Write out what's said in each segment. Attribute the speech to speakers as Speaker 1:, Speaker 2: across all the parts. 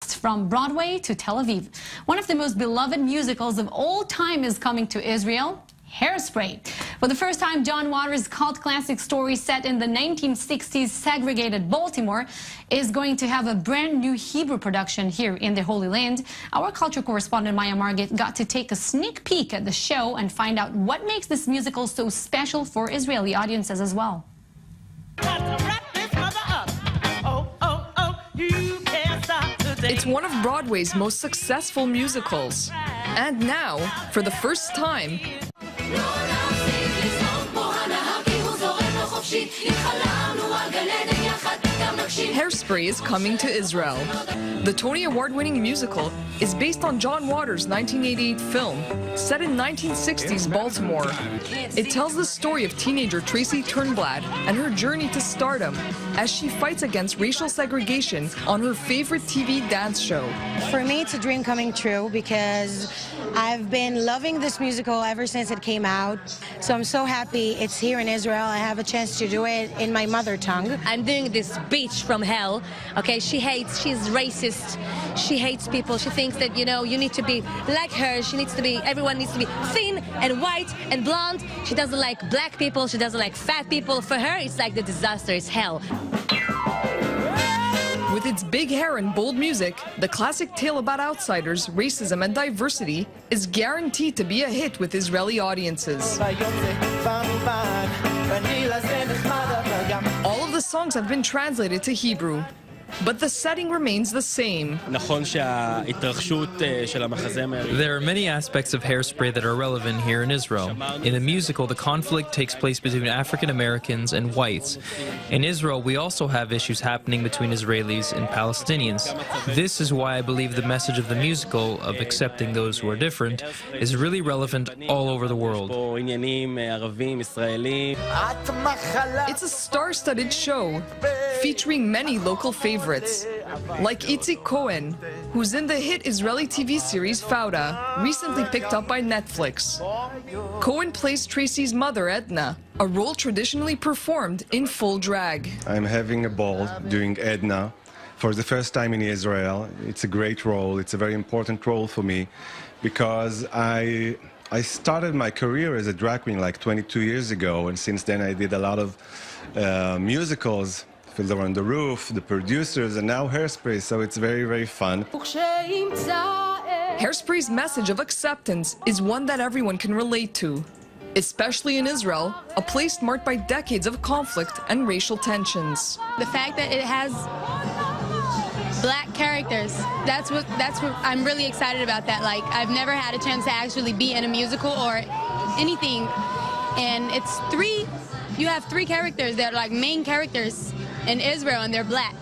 Speaker 1: Next, from Broadway to Tel Aviv, one of the most beloved musicals of all time is coming to Israel. Hairspray. For the first time, John Waters' cult classic story set in the 1960s segregated Baltimore is going to have a brand new Hebrew production here in the Holy Land. Our culture correspondent Maya Margit got to take a sneak peek at the show and find out what makes this musical so special for Israeli audiences as well.
Speaker 2: It's one of Broadway's most successful musicals. And now, for the first time, Hairspray is coming to Israel. The Tony Award-winning musical is based on John Waters' 1988 film, set in 1960s Baltimore. It tells the story of teenager Tracy Turnblad and her journey to stardom as she fights against racial segregation on her favorite TV dance show.
Speaker 3: For me, it's a dream coming true because I've been loving this musical ever since it came out. So I'm so happy it's here in Israel. I have a chance to do it in my mother tongue.
Speaker 4: I'm doing this bitch from hell. Okay, she's racist. She hates people. She thinks that, you know, you need to be like her. Everyone needs to be thin and white and blonde. She doesn't like black people. She doesn't like fat people. For her, it's like the disaster. It's hell.
Speaker 2: With its big hair and bold music, the classic tale about outsiders, racism, and diversity is guaranteed to be a hit with Israeli audiences. All of the songs have been translated to Hebrew, but the setting remains the same.
Speaker 5: There are many aspects of Hairspray that are relevant here in Israel. In the musical, the conflict takes place between African Americans and whites. In Israel, we also have issues happening between Israelis and Palestinians. This is why I believe the message of the musical, of accepting those who are different, is really relevant all over the world.
Speaker 2: It's a star-studded show, featuring many local favorites, like Itzik Cohen, who's in the hit Israeli TV series Fauda, recently picked up by Netflix. Cohen plays Tracy's mother, Edna, a role traditionally performed in full drag.
Speaker 6: I'm having a ball doing Edna for the first time in Israel. It's a great role. It's a very important role for me because I started my career as a drag queen like 22 years ago, and since then I did a lot of musicals, Fiddler on the Roof, The Producers, and now Hairspray, so it's very, very fun.
Speaker 2: Hairspray's message of acceptance is one that everyone can relate to, especially in Israel, a place marked by decades of conflict and racial tensions.
Speaker 7: The fact that it has black characters, that's what I'm really excited about. That, like, I've never had a chance to actually be in a musical or anything, and you have three characters that are like main characters in Israel, and they're black.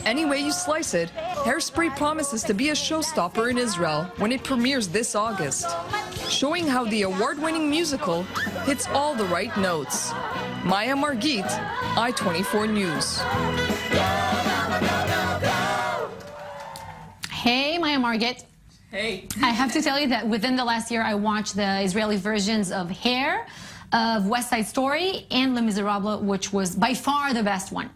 Speaker 2: Any way you slice it, Hairspray promises to be a showstopper in Israel when it premieres this August, showing how the award-winning musical hits all the right notes. Maya Margit, I-24 News.
Speaker 1: Hey, Maya Margit.
Speaker 2: Hey.
Speaker 1: I have to tell you that within the last year, I watched the Israeli versions of Hair, of West Side Story, and Les Miserables, which was by far the best one.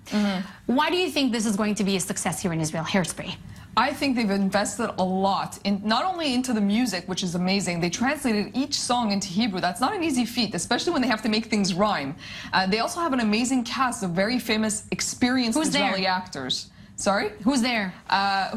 Speaker 1: Why do you think this is going to be a success here in Israel, Hairspray?
Speaker 2: I think they've invested a lot, not only into the music, which is amazing. They translated each song into Hebrew. That's not an easy feat, especially when they have to make things rhyme. They also have an amazing cast of very famous, experienced Israeli actors. Sorry?
Speaker 1: Who's there?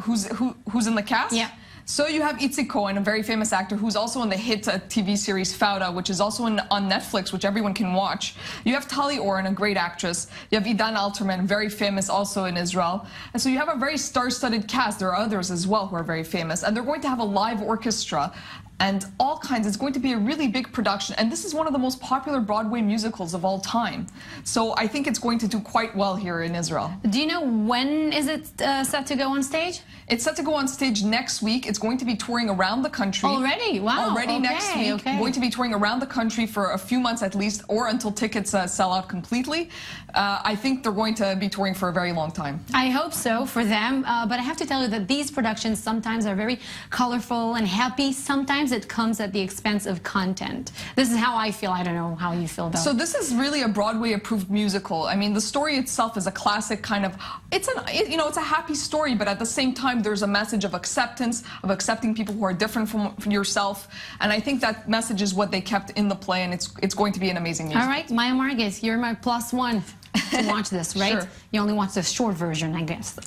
Speaker 2: Who's in the cast?
Speaker 1: Yeah.
Speaker 2: So you have Itzik Cohen, a very famous actor who's also in the hit TV series Fauda, which is also on Netflix, which everyone can watch. You have Tali Oren, a great actress. You have Idan Alterman, very famous also in Israel. And so you have a very star-studded cast. There are others as well who are very famous. And they're going to have a live orchestra and all kinds. It's going to be a really big production. And this is one of the most popular Broadway musicals of all time. So I think it's going to do quite well here in Israel.
Speaker 1: Do you know when is it set to go on stage?
Speaker 2: It's set to go on stage next week. It's going to be touring around the country.
Speaker 1: Already? Wow.
Speaker 2: Already next week.
Speaker 1: Okay.
Speaker 2: Going to be touring around the country for a few months at least, or until tickets sell out completely. I think they're going to be touring for a very long time.
Speaker 1: I hope so for them. But I have to tell you that these productions sometimes are very colorful and happy. Sometimes sometimes it comes at the expense of content. This is how I feel. I don't know how you feel, though.
Speaker 2: So this is really a Broadway-approved musical. I mean, the story itself is a classic kind of, it's a happy story, but at the same time, there's a message of acceptance, of accepting people who are different from yourself. And I think that message is what they kept in the play, and it's going to be an amazing musical.
Speaker 1: All right, Maya Margit, you're my +1 to watch this, right?
Speaker 2: Sure.
Speaker 1: You only watch the short version, I guess.